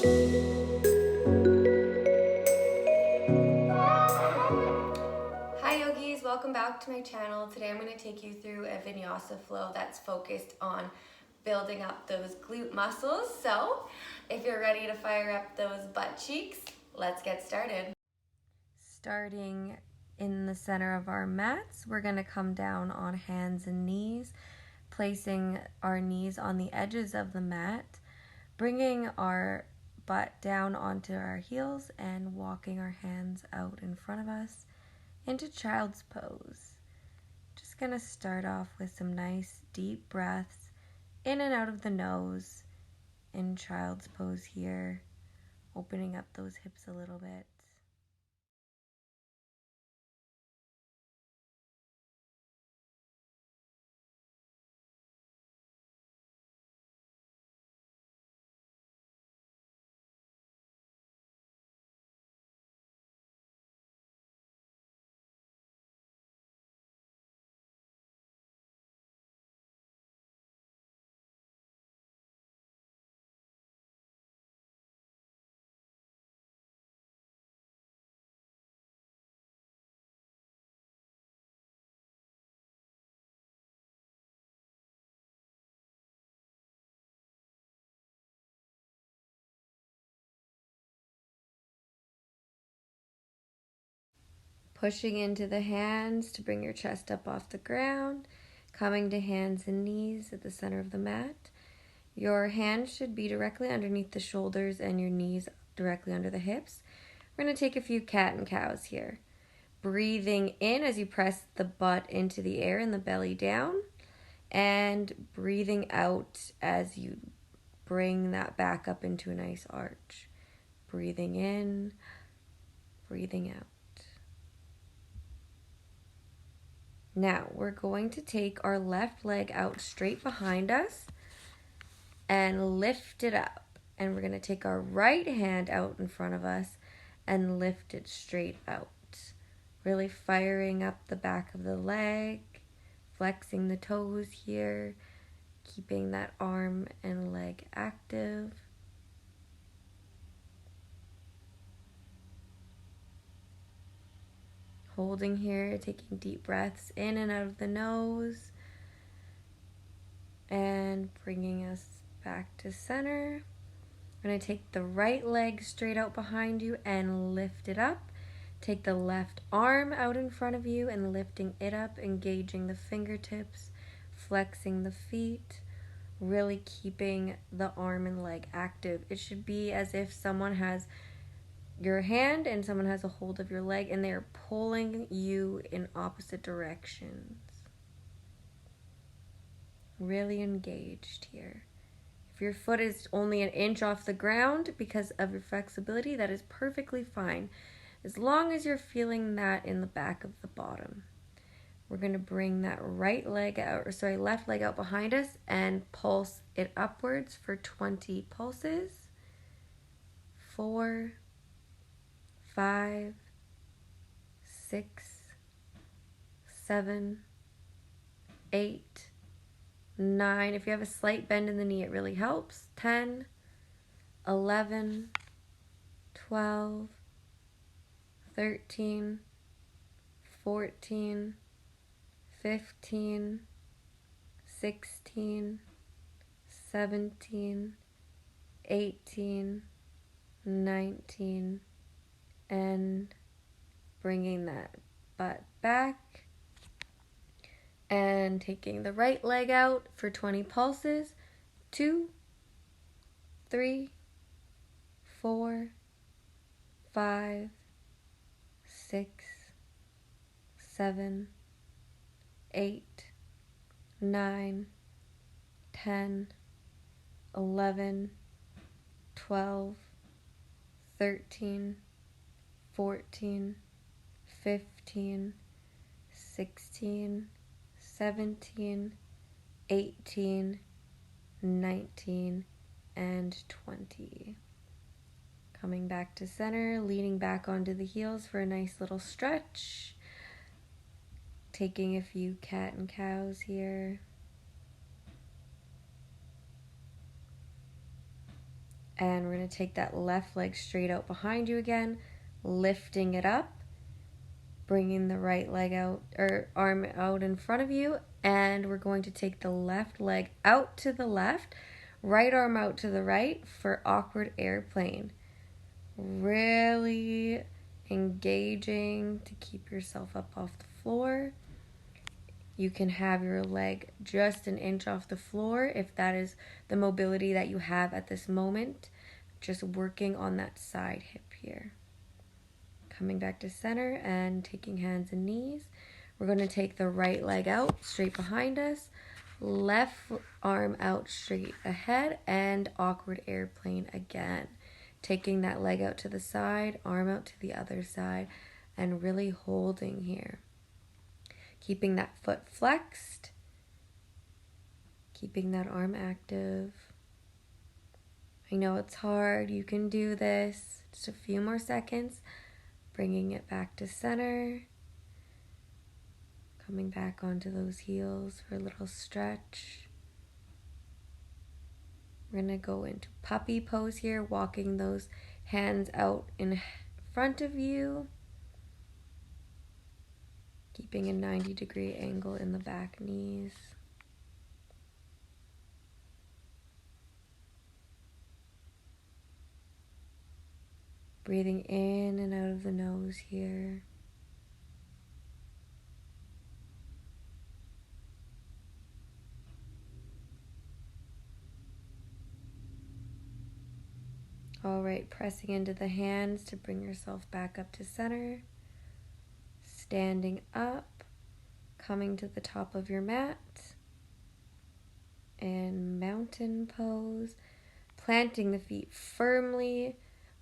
Hi yogis, welcome back to my channel. Today I'm going to take you through a Vinyasa flow that's focused on building up those glute muscles. So if you're ready to fire up those butt cheeks, let's get started. Starting in the center of our mats, we're going to come down on hands and knees, placing our knees on the edges of the mat, bringing our butt down onto our heels and walking our hands out in front of us into child's pose. Just gonna start off with some nice deep breaths in and out of the nose in child's pose here, opening up those hips a little bit. Pushing into the hands to bring your chest up off the ground, coming to hands and knees at the center of the mat. Your hands should be directly underneath the shoulders and your knees directly under the hips. We're going to take a few cat and cows here. Breathing in as you press the butt into the air and the belly down, and breathing out as you bring that back up into a nice arch. Breathing in, breathing out. Now we're going to take our left leg out straight behind us and lift it up. And we're going to take our right hand out in front of us and lift it straight out. Really firing up the back of the leg, flexing the toes here, keeping that arm and leg active. Holding here, taking deep breaths in and out of the nose, and bringing us back to center. We're going to take the right leg straight out behind you and lift it up. Take the left arm out in front of you and lifting it up, engaging the fingertips, flexing the feet, really keeping the arm and leg active. It should be as if someone has your hand and someone has a hold of your leg and they're pulling you in opposite directions. Really engaged here. If your foot is only an inch off the ground because of your flexibility, that is perfectly fine, as long as you're feeling that in the back of the bottom. We're going to bring that left leg out behind us and pulse it upwards for 20 pulses. 4, 5, 6, 7, 8, 9. If you have a slight bend in the knee, it really helps. 10, 11, 12, 13, 14, 15, 16, 17, 18, 19, and bringing that butt back and taking the right leg out for 20 pulses. 2, 3, 4, 5, 6, 7, 8, 9, 10, 11, 12, 13, 14, 15, 16, 17, 18, 19, and 20. Coming back to center, leaning back onto the heels for a nice little stretch. Taking a few cat and cows here. And we're going to take that left leg straight out behind you again, lifting it up, bringing the right leg out, or arm out in front of you, and we're going to take the left leg out to the left, right arm out to the right for awkward airplane. Really engaging to keep yourself up off the floor. You can have your leg just an inch off the floor if that is the mobility that you have at this moment. Just working on that side hip here. Coming back to center and taking hands and knees. We're going to take the right leg out straight behind us, left arm out straight ahead, and awkward airplane again. Taking that leg out to the side, arm out to the other side, and really holding here. Keeping that foot flexed, keeping that arm active. I know it's hard, you can do this. Just a few more seconds, bringing it back to center. Coming back onto those heels for a little stretch. We're gonna go into puppy pose here, walking those hands out in front of you. Keeping a 90-degree angle in the back knees. Breathing in and out of the nose here. All right, pressing into the hands to bring yourself back up to center. Standing up, coming to the top of your mat. And mountain pose. Planting the feet firmly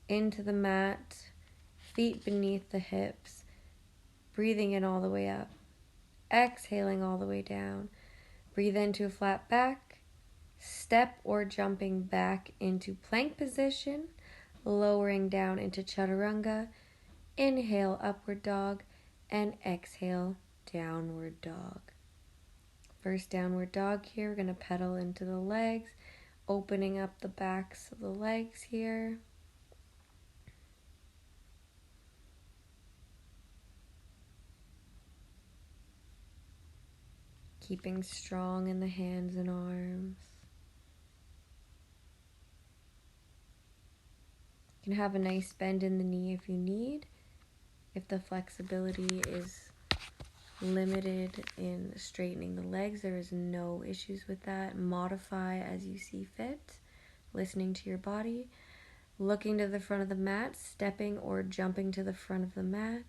into the mat, feet beneath the hips, breathing in all the way up, exhaling all the way down. Breathe into a flat back, step or jumping back into plank position, lowering down into chaturanga, inhale upward dog, and exhale downward dog. First downward dog here, we're going to pedal into the legs, opening up the backs of the legs here. Keeping strong in the hands and arms. You can have a nice bend in the knee if you need. If the flexibility is limited in straightening the legs, there is no issues with that. Modify as you see fit, listening to your body. Looking to the front of the mat, stepping or jumping to the front of the mat.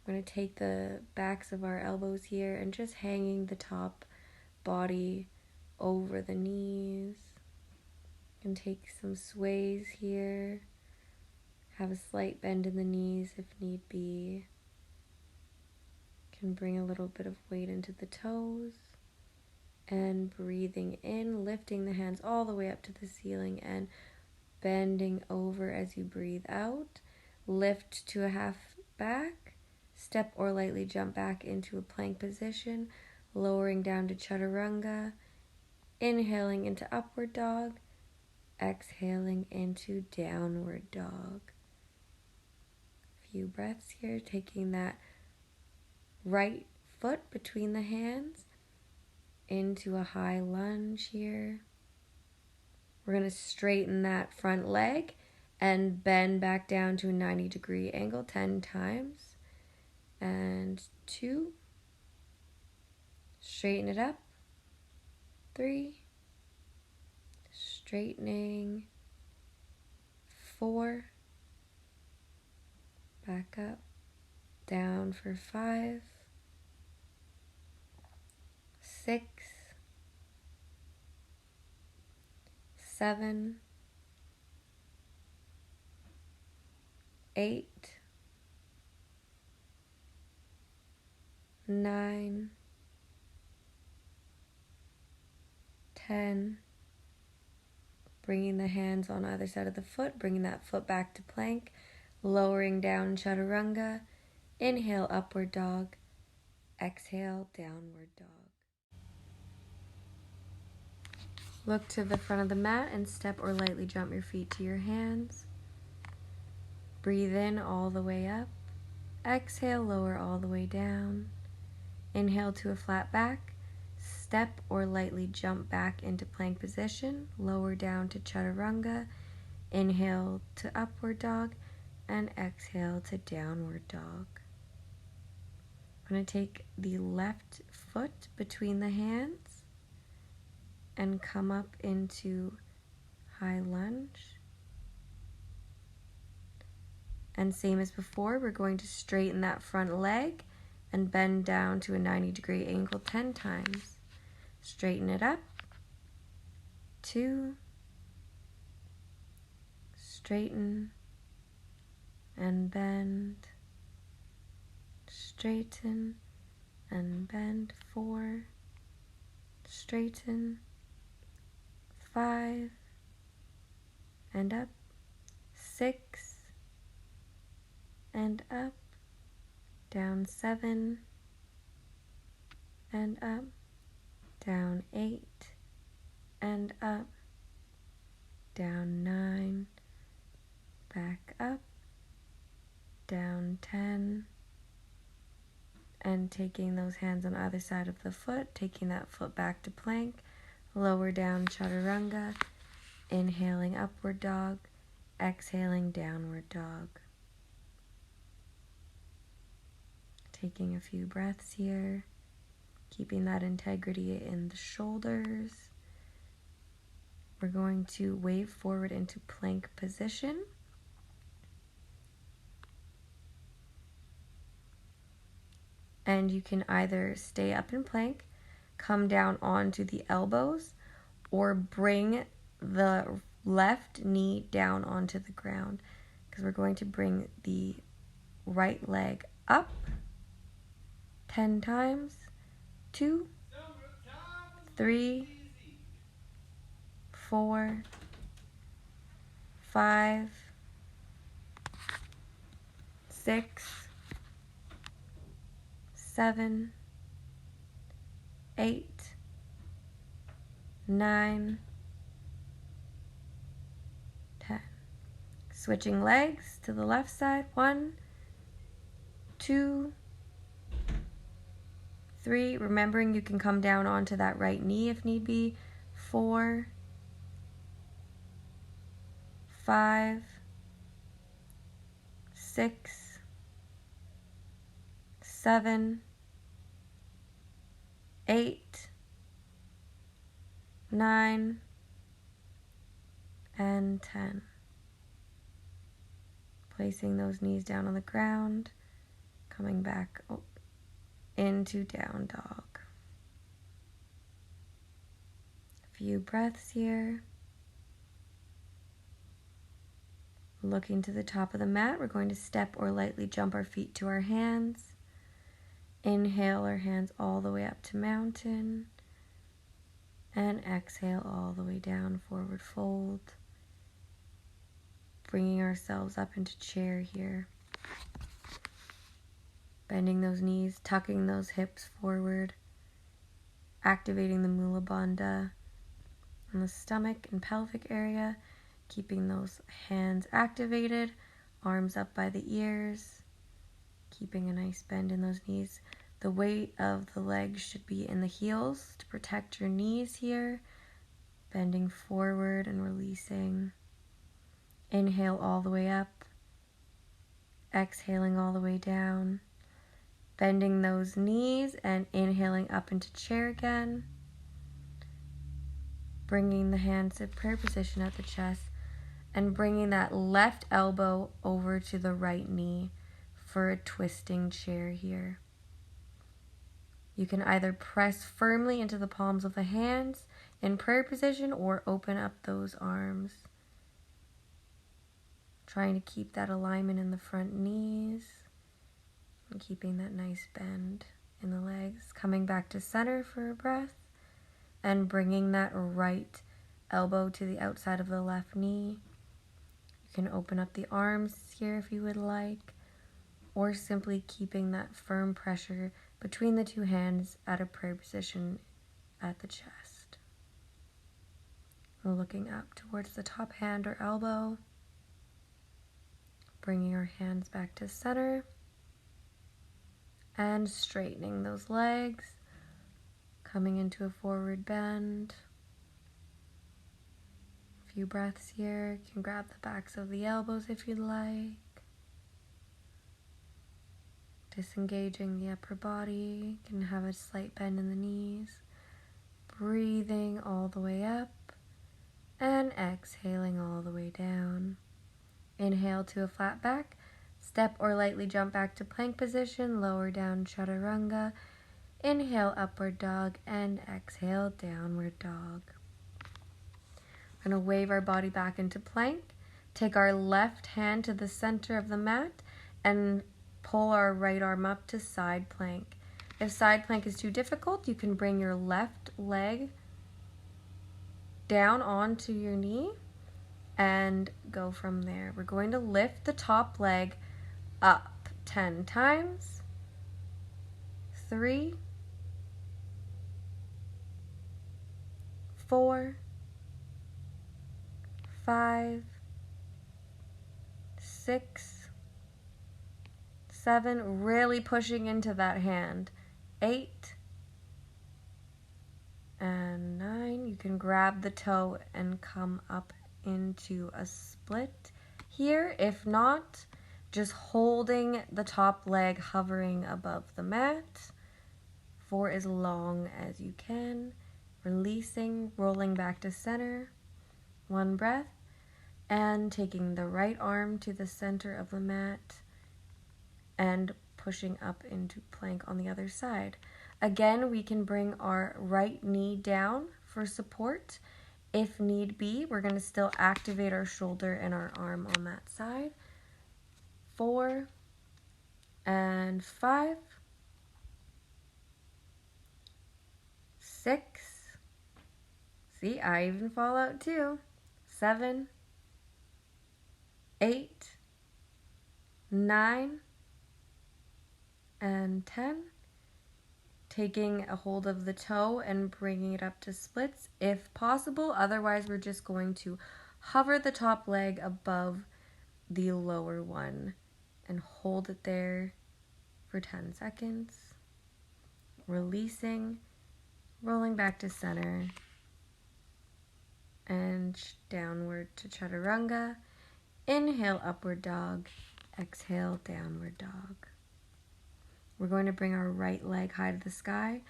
We're going to take the backs of our elbows here and just hanging the top body over the knees. And take some sways here. Have a slight bend in the knees if need be. Can bring a little bit of weight into the toes. And breathing in, lifting the hands all the way up to the ceiling and bending over as you breathe out. Lift to a half back. Step or lightly jump back into a plank position, lowering down to chaturanga, inhaling into upward dog, exhaling into downward dog. Few breaths here, taking that right foot between the hands into a high lunge here. We're going to straighten that front leg and bend back down to a 90-degree angle 10 times. And 2, straighten it up, 3, straightening, 4, back up, down for 5, 6, 7, 8, 9, 10, bringing the hands on either side of the foot, bringing that foot back to plank, lowering down chaturanga, inhale upward dog, exhale downward dog. Look to the front of the mat and step or lightly jump your feet to your hands. Breathe in all the way up. Exhale, lower all the way down. Inhale to a flat back. Step or lightly jump back into plank position. Lower down to chaturanga. Inhale to upward dog. And exhale to downward dog. I'm going to take the left foot between the hands and come up into high lunge. And same as before, we're going to straighten that front leg and bend down to a 90-degree angle 10 times. Straighten it up. 2. Straighten and bend. Straighten and bend. 4. Straighten. 5. And up. 6. And up. Down 7. And up. Down 8. And up. Down 9. Back up. Down 10. And taking those hands on either side of the foot, taking that foot back to plank, lower down chaturanga, inhaling upward dog, exhaling downward dog. Taking a few breaths here, keeping that integrity in the shoulders. We're going to wave forward into plank position. And you can either stay up in plank, come down onto the elbows, or bring the left knee down onto the ground, because we're going to bring the right leg up 10 times. 2, 3, 4, 5, 6, 7, 8, 9, 10. Switching legs to the left side. 1, 2, 3. Remembering you can come down onto that right knee if need be. 4, 5, 6, 7, 8, 9, and 10. Placing those knees down on the ground, coming back into down dog. A few breaths here. Looking to the top of the mat, we're going to step or lightly jump our feet to our hands. Inhale our hands all the way up to mountain. And exhale all the way down, forward fold. Bringing ourselves up into chair here. Bending those knees, tucking those hips forward. Activating the Mula Bandha in the stomach and pelvic area. Keeping those hands activated, arms up by the ears. Keeping a nice bend in those knees. The weight of the legs should be in the heels to protect your knees here. Bending forward and releasing. Inhale all the way up. Exhaling all the way down. Bending those knees and inhaling up into chair again. Bringing the hands to prayer position at the chest. And bringing that left elbow over to the right knee for a twisting chair here. You can either press firmly into the palms of the hands in prayer position or open up those arms. Trying to keep that alignment in the front knees and keeping that nice bend in the legs. Coming back to center for a breath and bringing that right elbow to the outside of the left knee. You can open up the arms here if you would like, or simply keeping that firm pressure between the two hands at a prayer position at the chest. We're looking up towards the top hand or elbow, bringing our hands back to center and straightening those legs, coming into a forward bend. A few breaths here. You can grab the backs of the elbows if you'd like. Disengaging the upper body. You can have a slight bend in the knees. Breathing all the way up and exhaling all the way down. Inhale to a flat back. Step or lightly jump back to plank position. Lower down chaturanga. Inhale, upward dog, and exhale, downward dog. We're going to wave our body back into plank. Take our left hand to the center of the mat and pull our right arm up to side plank. If side plank is too difficult, you can bring your left leg down onto your knee and go from there. We're going to lift the top leg up 10 times. 3, 4, 5, 6, 7, really pushing into that hand. 8 and 9. You can grab the toe and come up into a split here. If not, just holding the top leg hovering above the mat for as long as you can. Releasing, rolling back to center. 1 breath. And taking the right arm to the center of the mat and pushing up into plank on the other side. Again, we can bring our right knee down for support. If need be, we're going to still activate our shoulder and our arm on that side. 4 and 5, 6. See, I even fall out too. 7, 8, 9, and 10. Taking a hold of the toe and bringing it up to splits if possible. Otherwise, we're just going to hover the top leg above the lower one and hold it there for 10 seconds. Releasing, rolling back to center, and downward to chaturanga. Inhale, upward dog. Exhale, downward dog. We're going to bring our right leg high to the sky.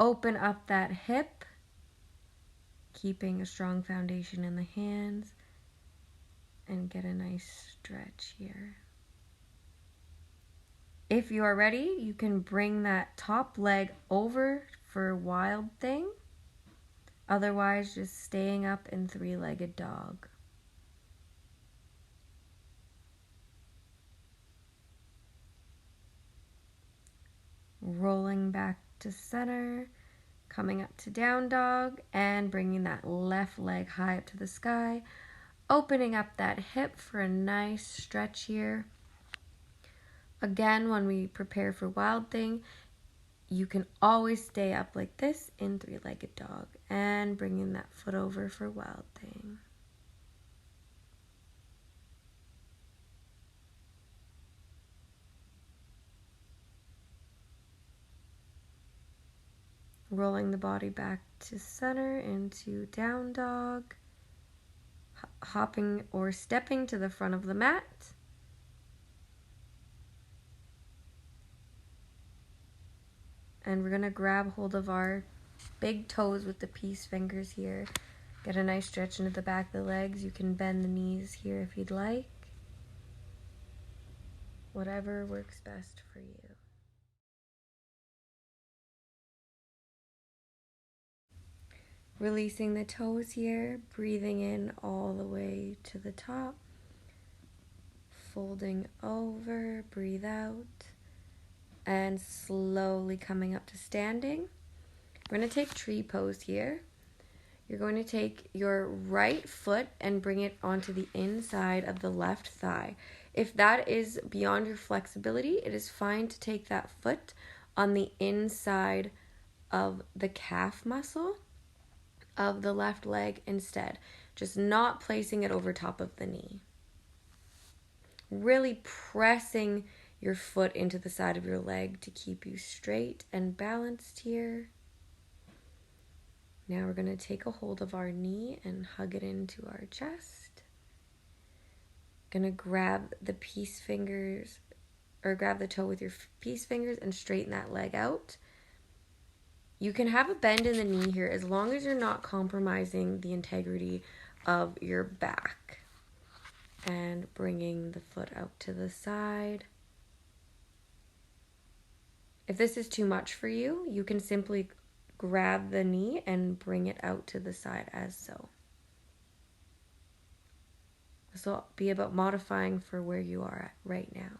Open up that hip, keeping a strong foundation in the hands, and get a nice stretch here. If you are ready, you can bring that top leg over for wild thing. Otherwise, just staying up in 3-legged dog. Rolling back to center, coming up to down dog, and bringing that left leg high up to the sky. Opening up that hip for a nice stretch here. Again, when we prepare for wild thing, you can always stay up like this in 3-legged dog and bringing that foot over for wild thing. Rolling the body back to center into down dog. Hopping or stepping to the front of the mat. And we're going to grab hold of our big toes with the peace fingers here. Get a nice stretch into the back of the legs. You can bend the knees here if you'd like. Whatever works best for you. Releasing the toes here, breathing in all the way to the top. Folding over, breathe out. And slowly coming up to standing. We're going to take tree pose here. You're going to take your right foot and bring it onto the inside of the left thigh. If that is beyond your flexibility, it is fine to take that foot on the inside of the calf muscle. of the left leg instead, just not placing it over top of the knee. Really pressing your foot into the side of your leg to keep you straight and balanced here. Now we're going to take a hold of our knee and hug it into our chest. Going to grab the peace fingers, or grab the toe with your peace fingers and straighten that leg out. You can have a bend in the knee here as long as you're not compromising the integrity of your back. And bringing the foot out to the side. If this is too much for you, you can simply grab the knee and bring it out to the side as so. This will be about modifying for where you are at right now.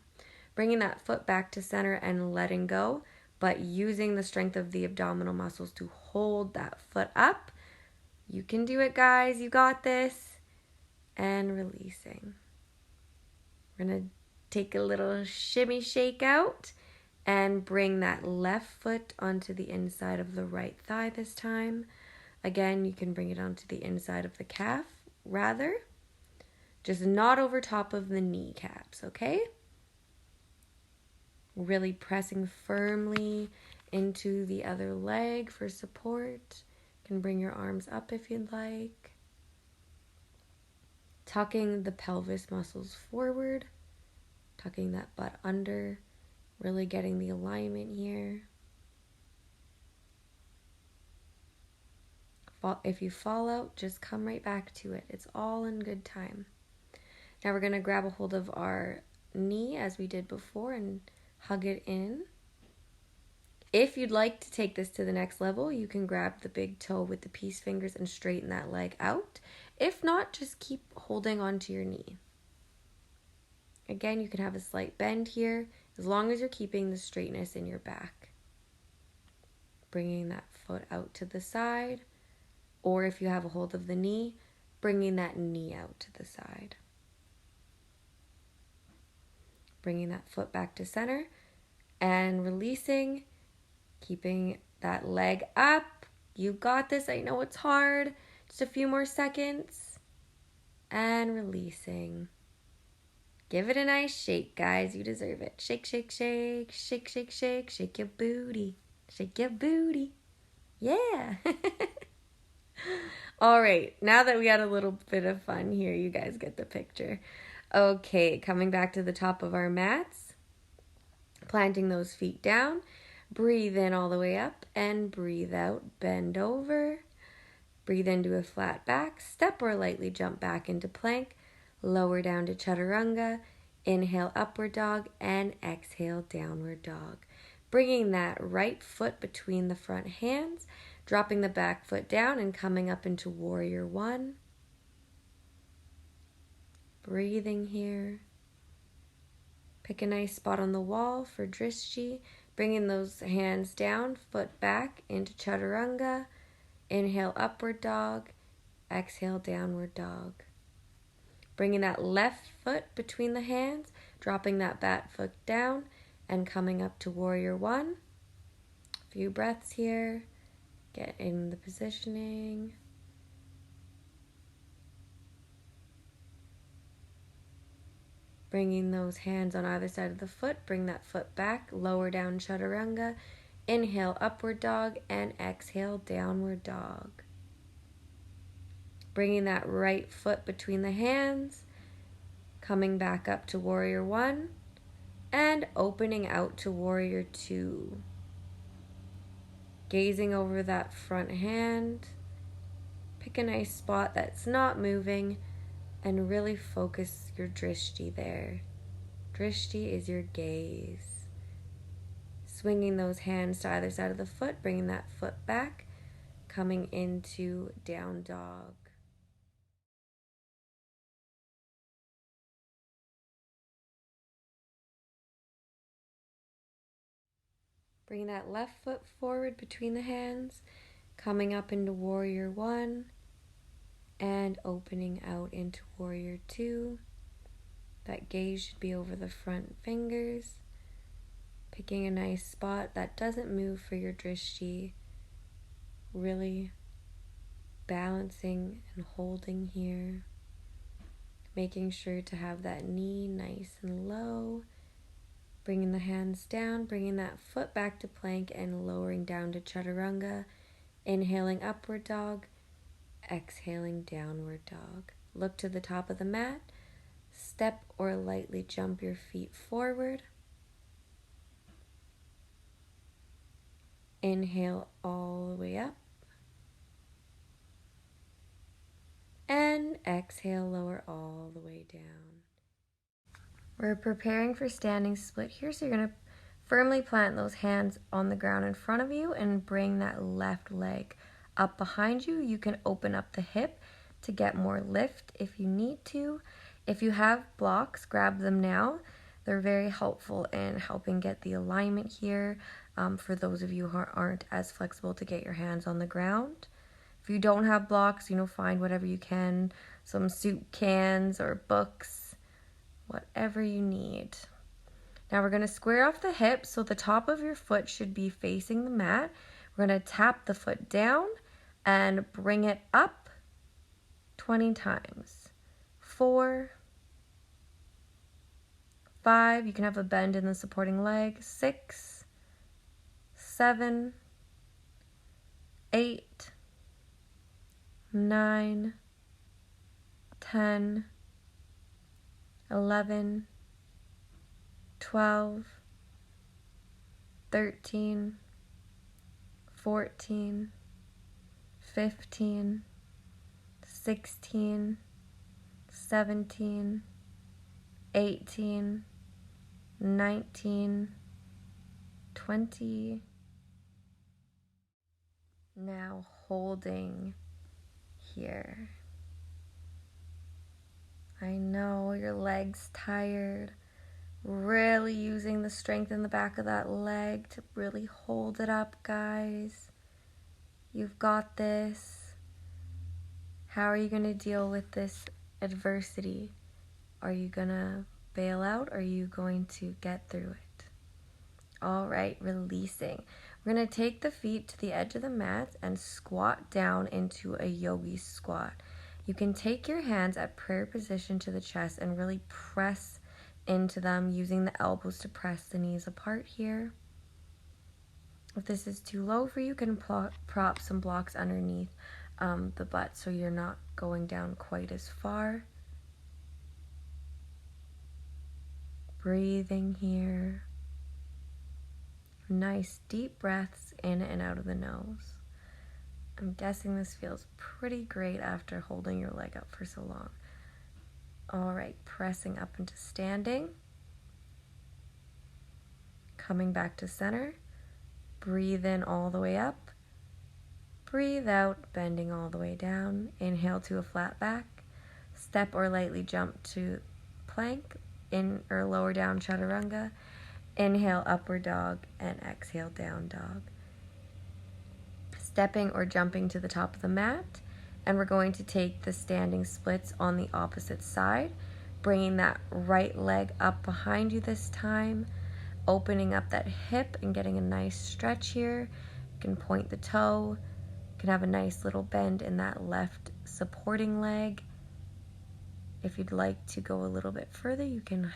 Bringing that foot back to center and letting go, but using the strength of the abdominal muscles to hold that foot up. You can do it, guys. You got this. And releasing. We're going to take a little shimmy shake out and bring that left foot onto the inside of the right thigh this time. Again, you can bring it onto the inside of the calf, rather. Just not over top of the kneecaps, okay? Really pressing firmly into the other leg for support. You can bring your arms up if you'd like. Tucking the pelvis muscles forward, tucking that butt under, really getting the alignment here. If you fall out, just come right back to it. It's all in good time. Now we're going to grab a hold of our knee as we did before and hug it in. If you'd like to take this to the next level, you can grab the big toe with the peace fingers and straighten that leg out. If not, just keep holding onto your knee. Again, you can have a slight bend here as long as you're keeping the straightness in your back. Bringing that foot out to the side, or if you have a hold of the knee, bringing that knee out to the side. Bringing that foot back to center and releasing. Keeping that leg up. You got this. I know it's hard. Just a few more seconds. And releasing. Give it a nice shake, guys. You deserve it. Shake, shake, shake. Shake, shake, shake. Shake your booty. Shake your booty. Yeah. All right. Now that we had a little bit of fun here, you guys get the picture. Okay. Coming back to the top of our mats. Planting those feet down. Breathe in all the way up and breathe out. Bend over. Breathe into a flat back. Step or lightly jump back into plank. Lower down to chaturanga. Inhale, upward dog, and exhale, downward dog. Bringing that right foot between the front hands. Dropping the back foot down and coming up into warrior one. Breathing here. Pick a nice spot on the wall for drishti. Bringing those hands down, foot back into chaturanga. Inhale, upward dog. Exhale, downward dog. Bringing that left foot between the hands, dropping that back foot down, and coming up to warrior one. A few breaths here. Get in the positioning. Bringing those hands on either side of the foot. Bring that foot back. Lower down chaturanga. Inhale, upward dog. And exhale, downward dog. Bringing that right foot between the hands. Coming back up to warrior one. And opening out to warrior two. Gazing over that front hand. Pick a nice spot that's not moving. And really focus your drishti there. Drishti is your gaze. Swinging those hands to either side of the foot, bringing that foot back, coming into down dog. Bringing that left foot forward between the hands, coming up into warrior one, and opening out into warrior two. That gaze should be over the front fingers. Picking a nice spot that doesn't move for your drishti. Really balancing and holding here. Making sure to have that knee nice and low. Bringing the hands down, bringing that foot back to plank and lowering down to chaturanga. Inhaling upward dog, exhaling downward dog. Look to the top of the mat. Step or lightly jump your feet forward. Inhale all the way up. And exhale, lower all the way down. We're preparing for standing split here, so you're going to firmly plant those hands on the ground in front of you and bring that left leg up behind you. You can open up the hip to get more lift if you need to. If you have blocks, grab them now. They're very helpful in helping get the alignment here for those of you who aren't as flexible to get your hands on the ground. If you don't have blocks, find whatever you can, some soup cans or books, whatever you need. Now we're going to square off the hips, so the top of your foot should be facing the mat. We're going to tap the foot down and bring it up 20 times. 4, 5, you can have a bend in the supporting leg. 6, 7, 8, 9, 10, 11, 12, 13, 14, 15, 16, 17, 18, 19, 20. Now holding here. I know your leg's tired. Really using the strength in the back of that leg to really hold it up, guys. You've got this. How are you going to deal with this adversity? Are you going to bail out? Or are you going to get through it? All right, releasing. We're going to take the feet to the edge of the mat and squat down into a yogi squat. You can take your hands at prayer position to the chest and really press into them, using the elbows to press the knees apart here. If this is too low for you, you can prop some blocks underneath the butt so you're not going down quite as far. Breathing here. Nice deep breaths in and out of the nose. I'm guessing this feels pretty great after holding your leg up for so long. All right, pressing up into standing. Coming back to center. Breathe in all the way up. Breathe out, bending all the way down. Inhale to a flat back. Step or lightly jump to plank, in or lower down chaturanga. Inhale, upward dog, and exhale, down dog. Stepping or jumping to the top of the mat. And we're going to take the standing splits on the opposite side, bringing that right leg up behind you this time, opening up that hip and getting a nice stretch here. You can point the toe. You can have a nice little bend in that left supporting leg. If you'd like to go a little bit further, you can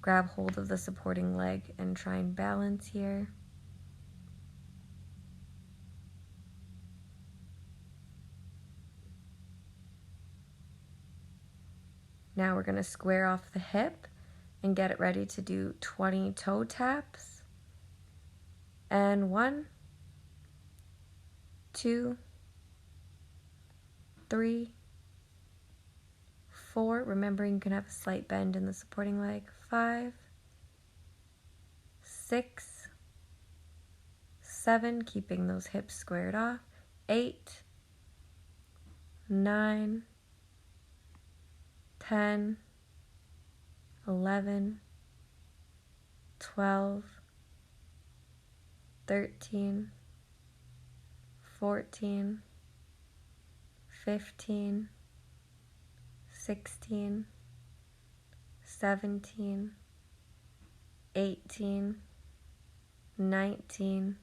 grab hold of the supporting leg and try and balance here. Now we're going to square off the hip and get it ready to do 20 toe taps. And 1, 2, 3, 4. Remembering you can have a slight bend in the supporting leg. 5, 6, 7, keeping those hips squared off. 8, 9, 10, 11, 12, 13, 14, 15, 16, 17, 18, 19,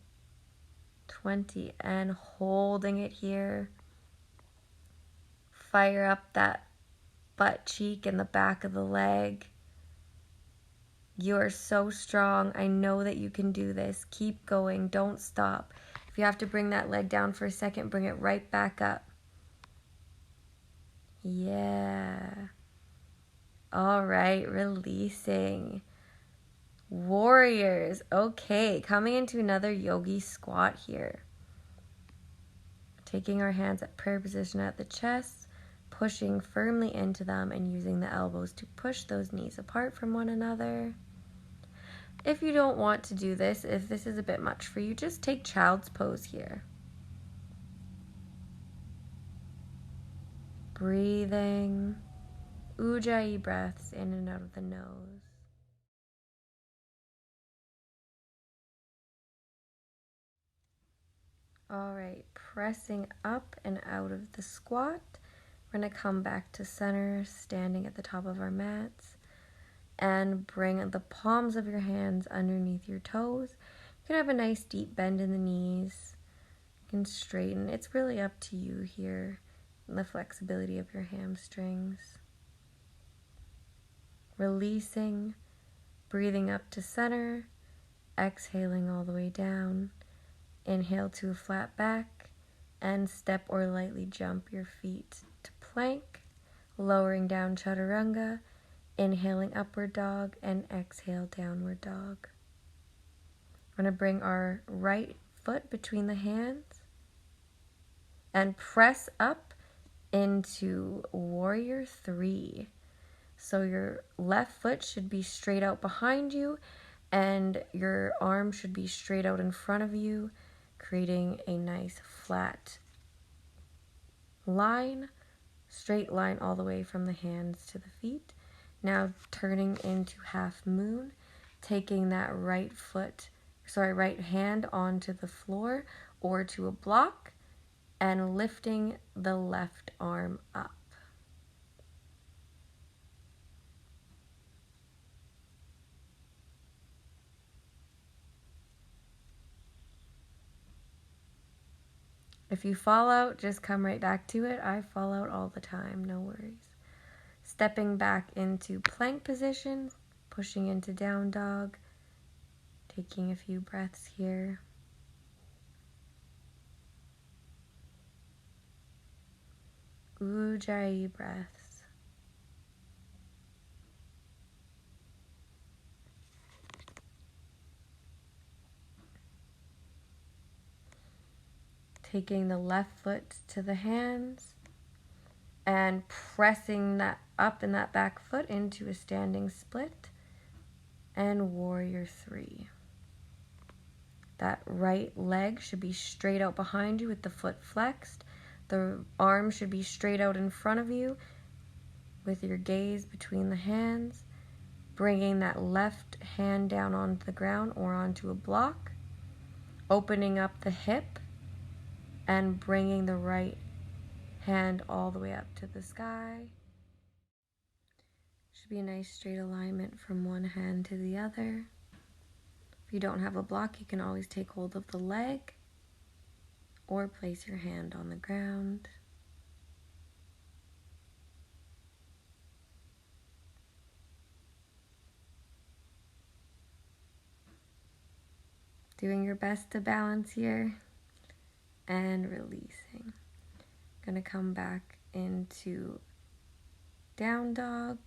20, and holding it here. fire up that butt cheek and the back of the leg. You are so strong. I know that you can do this. Keep going. Don't stop. If you have to bring that leg down for a second, bring it right back up. Yeah. All right, releasing. Warriors. Okay, coming into another yogi squat here. Taking our hands at prayer position at the chest, pushing firmly into them and using the elbows to push those knees apart from one another. If you don't want to do this, if this is a bit much for you, just take child's pose here. Breathing. Ujjayi breaths in and out of the nose. All right, pressing up and out of the squat. We're going to come back to center, standing at the top of our mats. And bring the palms of your hands underneath your toes. You can have a nice deep bend in the knees. You can straighten. It's really up to you here, and the flexibility of your hamstrings. Releasing, breathing up to center, exhaling all the way down. Inhale to a flat back, and step or lightly jump your feet to plank, lowering down chaturanga. Inhaling upward dog and exhale downward dog. We're going to bring our right foot between the hands and press up into warrior 3. So your left foot should be straight out behind you and your arm should be straight out in front of you, creating a nice flat line, straight line all the way from the hands to the feet. Now turning into half moon, taking that right hand onto the floor or to a block and lifting the left arm up. If you fall out, just come right back to it. I fall out all the time, no worries. Stepping back into plank position, pushing into down dog, taking a few breaths here. Ujjayi breaths. Taking the left foot to the hands and pressing that up in that back foot into a standing split and warrior 3. That right leg should be straight out behind you with the foot flexed. The arm should be straight out in front of you with your gaze between the hands, bringing that left hand down onto the ground or onto a block, opening up the hip and bringing the right hand all the way up to the sky. Should be a nice straight alignment from one hand to the other. If you don't have a block, you can always take hold of the leg or place your hand on the ground. Doing your best to balance here and releasing. Gonna come back into down dog.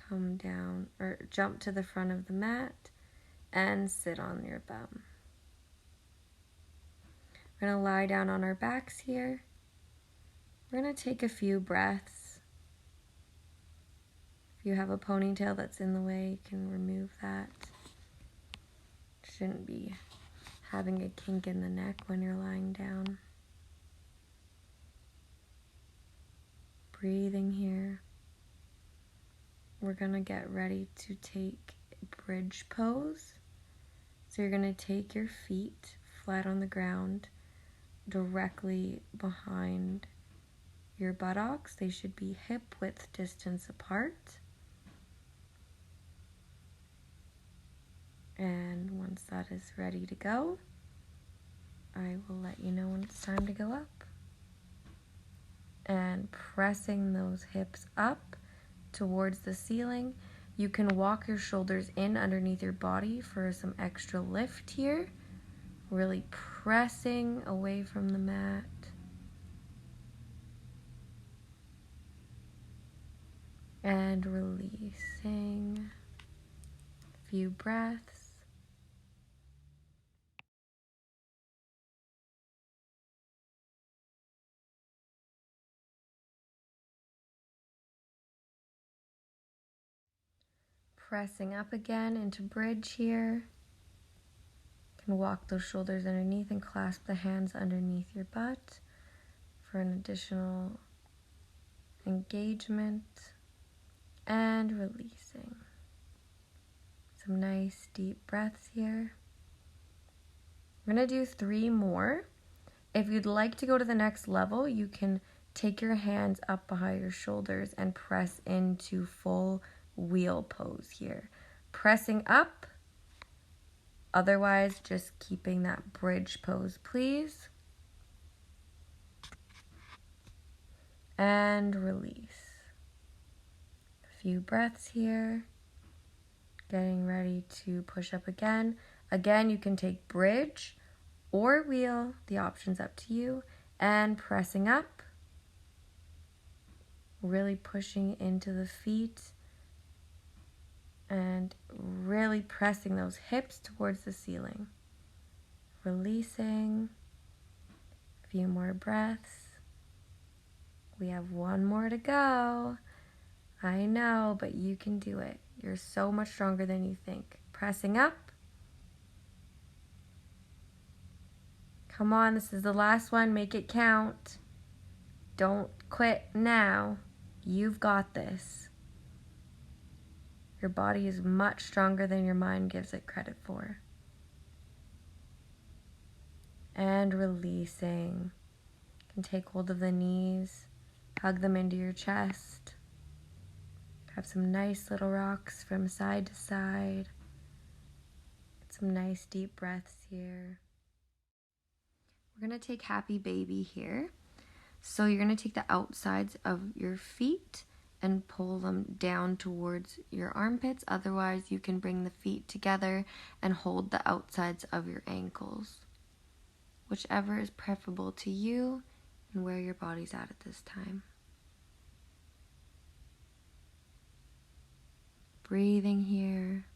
Come down or jump to the front of the mat and sit on your bum. We're going to lie down on our backs here. We're going to take a few breaths. If you have a ponytail that's in the way, you can remove that. Shouldn't be having a kink in the neck when you're lying down. Breathing here. We're going to get ready to take bridge pose. So you're going to take your feet flat on the ground, directly behind your buttocks. They should be hip width distance apart. And once that is ready to go, I will let you know when it's time to go up. And pressing those hips up towards the ceiling. You can walk your shoulders in underneath your body for some extra lift here. Really pressing away from the mat. And releasing. A few breaths. Pressing up again into bridge here. You can walk those shoulders underneath and clasp the hands underneath your butt for an additional engagement. And releasing. Some nice deep breaths here. We're going to do 3 more. If you'd like to go to the next level, you can take your hands up behind your shoulders and press into full wheel pose here. Pressing up. Otherwise, just keeping that bridge pose, please. And release. A few breaths here. Getting ready to push up again. Again, you can take bridge or wheel. The option's up to you. And pressing up. Really pushing into the feet. And really pressing those hips towards the ceiling. Releasing. A few more breaths. We have 1 more to go. I know, but you can do it. You're so much stronger than you think. Pressing up. Come on, this is the last one. Make it count. Don't quit now. You've got this. Your body is much stronger than your mind gives it credit for. And releasing. You can take hold of the knees. Hug them into your chest. Have some nice little rocks from side to side. Get some nice deep breaths here. We're going to take happy baby here. So you're going to take the outsides of your feet and pull them down towards your armpits. Otherwise, you can bring the feet together and hold the outsides of your ankles. Whichever is preferable to you and where your body's at this time. Breathing here.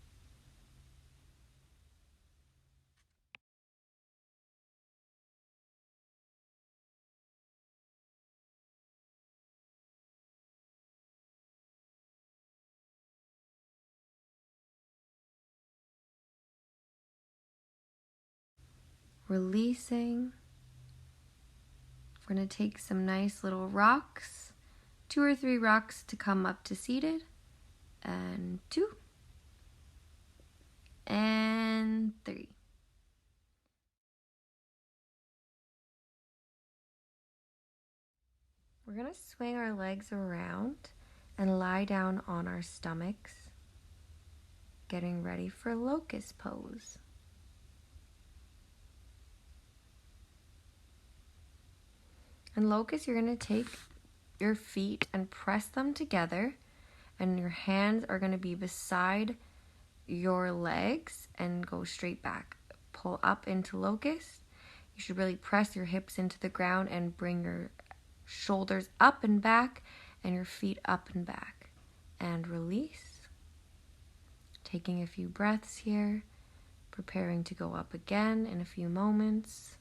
Releasing. We're going to take some nice little rocks. 2 or 3 rocks to come up to seated. And 2. And 3. We're going to swing our legs around and lie down on our stomachs, getting ready for locust pose. In locust, you're going to take your feet and press them together, and your hands are going to be beside your legs and go straight back. Pull up into locust. You should really press your hips into the ground and bring your shoulders up and back and your feet up and back. And release. Taking a few breaths here. Preparing to go up again in a few moments.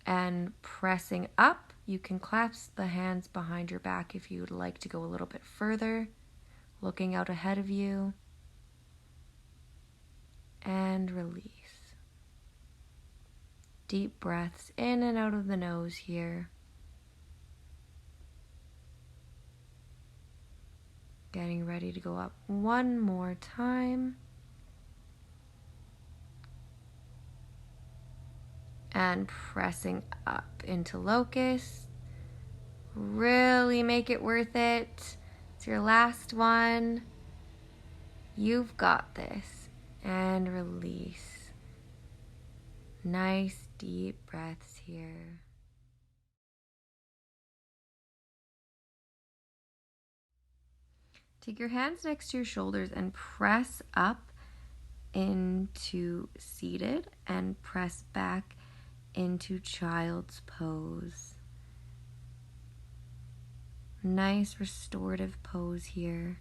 And pressing up, you can clasp the hands behind your back if you would like to go a little bit further. Looking out ahead of you. And release. Deep breaths in and out of the nose here. Getting ready to go up 1 more time. And pressing up into locust. Really make it worth it. It's your last one. You've got this. And release. Nice deep breaths here. Take your hands next to your shoulders and press up into seated and press back into child's pose. Nice restorative pose here.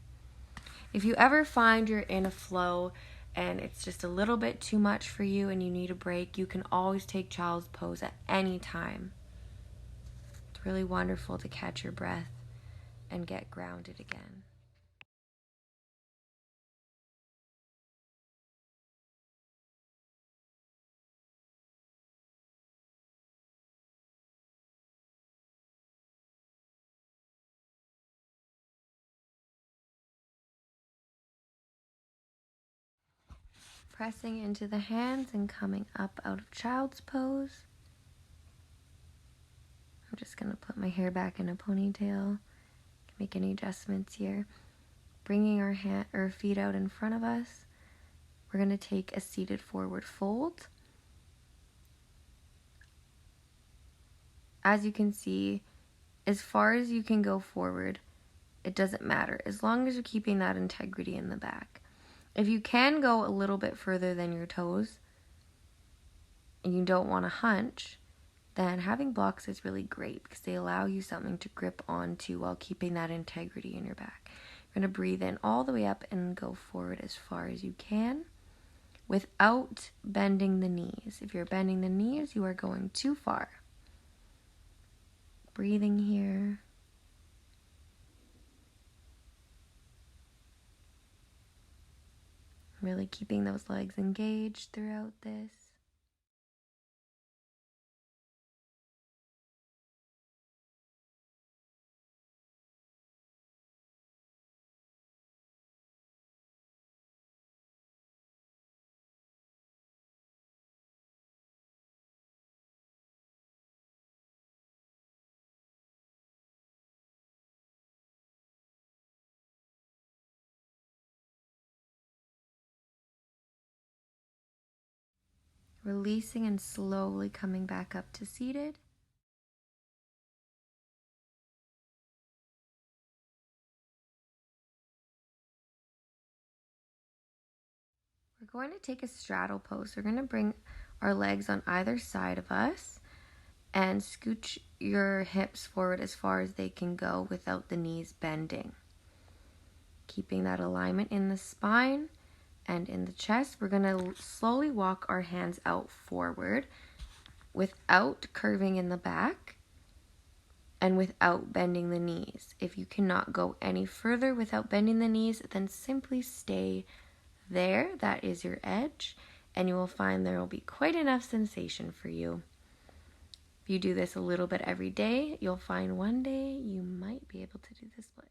If you ever find you're in a flow and it's just a little bit too much for you and you need a break, you can always take child's pose at any time. It's really wonderful to catch your breath and get grounded again. Pressing into the hands and coming up out of child's pose. I'm just going to put my hair back in a ponytail. Make any adjustments here. Bringing our feet out in front of us. We're going to take a seated forward fold. As you can see, as far as you can go forward, it doesn't matter, as long as you're keeping that integrity in the back. If you can go a little bit further than your toes, and you don't want to hunch, then having blocks is really great because they allow you something to grip onto while keeping that integrity in your back. You're going to breathe in all the way up and go forward as far as you can without bending the knees. If you're bending the knees, you are going too far. Breathing here. Really keeping those legs engaged throughout this. Releasing and slowly coming back up to seated. We're going to take a straddle pose. We're going to bring our legs on either side of us and scooch your hips forward as far as they can go without the knees bending. Keeping that alignment in the spine and in the chest. We're going to slowly walk our hands out forward without curving in the back and without bending the knees. If you cannot go any further without bending the knees, then simply stay there. That is your edge, and you will find there will be quite enough sensation for you. If you do this a little bit every day, you'll find one day you might be able to do the splits.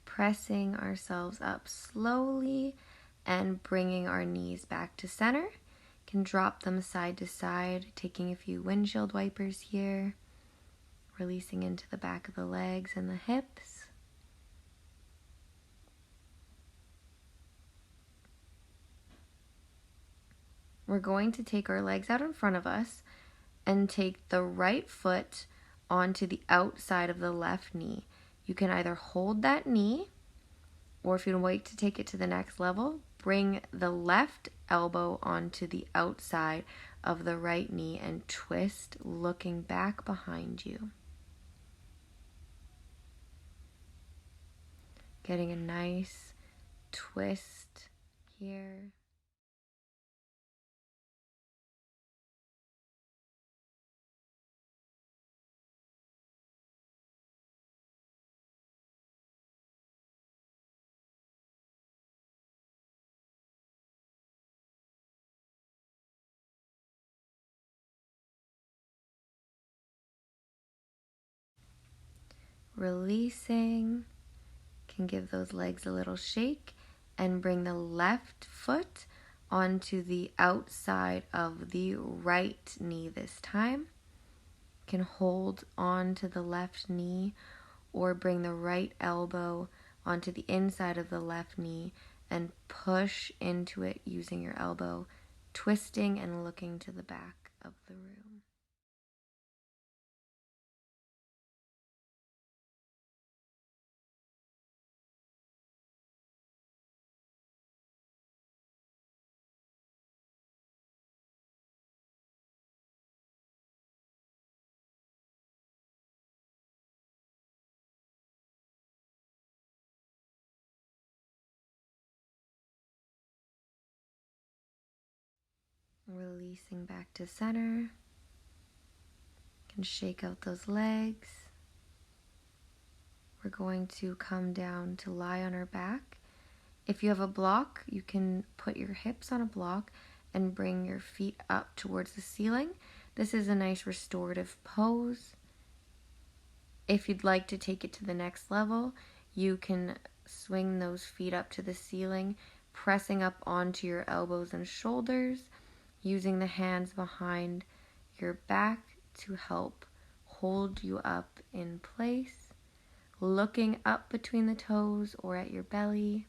Pressing ourselves up slowly and bringing our knees back to center. Can drop them side to side, taking a few windshield wipers here, releasing into the back of the legs and the hips. We're going to take our legs out in front of us and take the right foot onto the outside of the left knee. You can either hold that knee, or if you'd like to take it to the next level, bring the left elbow onto the outside of the right knee and twist, looking back behind you. Getting a nice twist here. Releasing. Can give those legs a little shake and bring the left foot onto the outside of the right knee this time. Can hold on to the left knee or bring the right elbow onto the inside of the left knee and push into it using your elbow, twisting and looking to the back of the room. Releasing back to center. Can shake out those legs. We're going to come down to lie on our back. If you have a block, you can put your hips on a block and bring your feet up towards the ceiling. This is a nice restorative pose. If you'd like to take it to the next level, you can swing those feet up to the ceiling, pressing up onto your elbows and shoulders, using the hands behind your back to help hold you up in place, looking up between the toes or at your belly,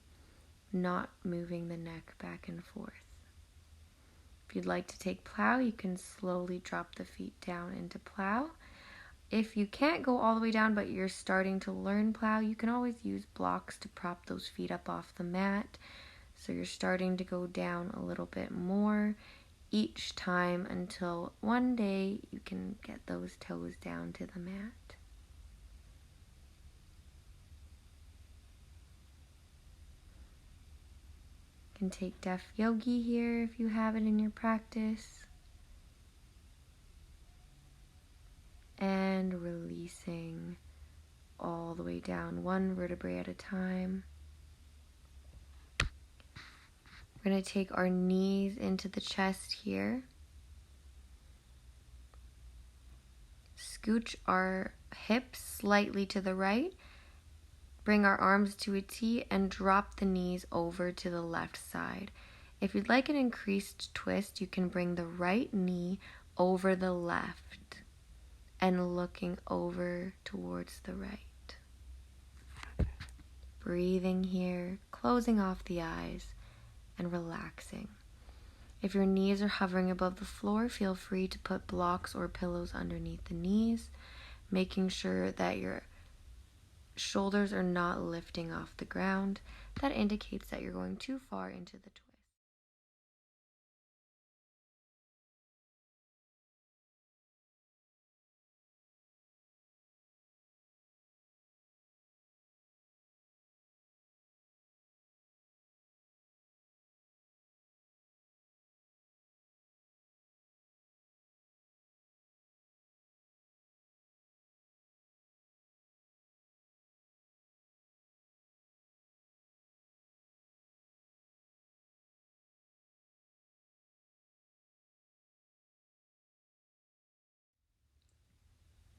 not moving the neck back and forth. If you'd like to take plow, you can slowly drop the feet down into plow. If you can't go all the way down but you're starting to learn plow, you can always use blocks to prop those feet up off the mat. So you're starting to go down a little bit more each time until one day you can get those toes down to the mat. You can take Def Yogi here if you have it in your practice. And releasing all the way down, one vertebrae at a time. We're going to take our knees into the chest here. Scooch our hips slightly to the right. Bring our arms to a T and drop the knees over to the left side. If you'd like an increased twist, you can bring the right knee over the left and looking over towards the right. Breathing here, closing off the eyes and relaxing. If your knees are hovering above the floor, feel free to put blocks or pillows underneath the knees, making sure that your shoulders are not lifting off the ground. That indicates that you're going too far into the twist.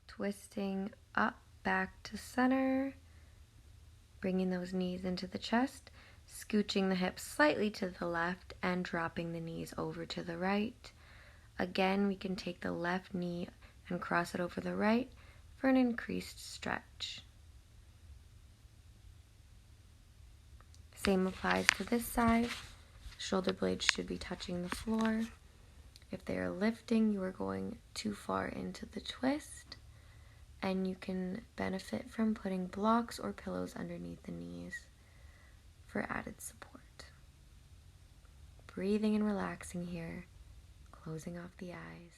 Twisting up back to center, bringing those knees into the chest, scooching the hips slightly to the left and dropping the knees over to the right. Again, we can take the left knee and cross it over the right for an increased stretch. Same applies to this side. Shoulder blades should be touching the floor. If they are lifting, you are going too far into the twist, and you can benefit from putting blocks or pillows underneath the knees for added support. Breathing and relaxing here, closing off the eyes.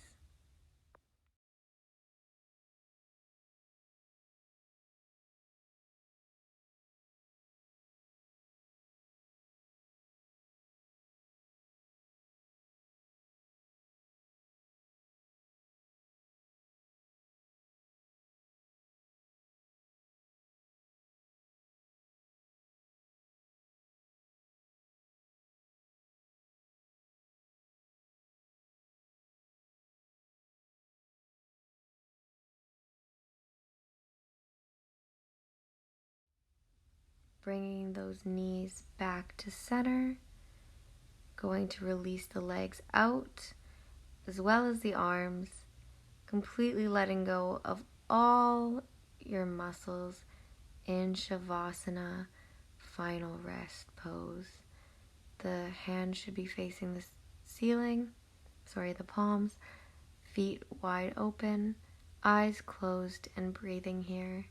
bringing those knees back to center. Going to release the legs out as well as the arms, completely letting go of all your muscles in Shavasana, final rest pose. The hands should be facing the ceiling, the palms, feet wide open, eyes closed, and breathing here.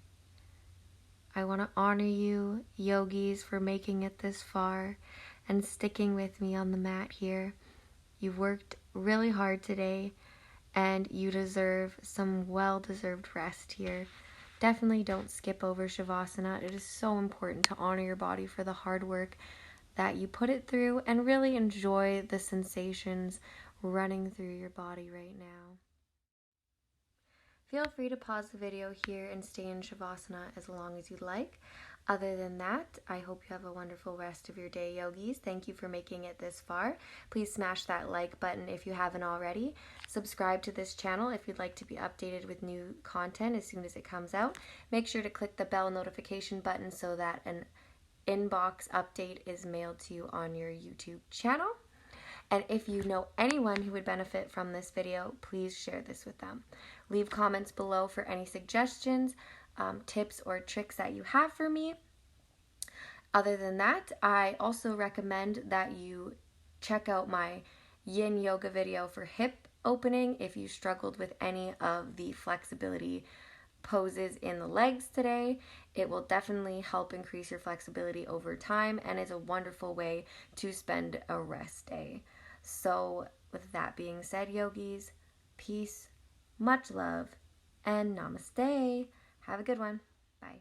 I want to honor you, yogis, for making it this far and sticking with me on the mat here. You've worked really hard today, and you deserve some well-deserved rest here. Definitely don't skip over Shavasana. It is so important to honor your body for the hard work that you put it through and really enjoy the sensations running through your body right now. Feel free to pause the video here and stay in Shavasana as long as you'd like. Other than that, I hope you have a wonderful rest of your day, yogis. Thank you for making it this far. Please smash that like button if you haven't already. Subscribe to this channel if you'd like to be updated with new content as soon as it comes out. Make sure to click the bell notification button so that an inbox update is mailed to you on your YouTube channel. And if you know anyone who would benefit from this video, please share this with them. Leave comments below for any suggestions, tips, or tricks that you have for me. Other than that, I also recommend that you check out my yin yoga video for hip opening if you struggled with any of the flexibility poses in the legs today. It will definitely help increase your flexibility over time and is a wonderful way to spend a rest day. So with that being said, yogis, peace, much love, and namaste. Have a good one. Bye.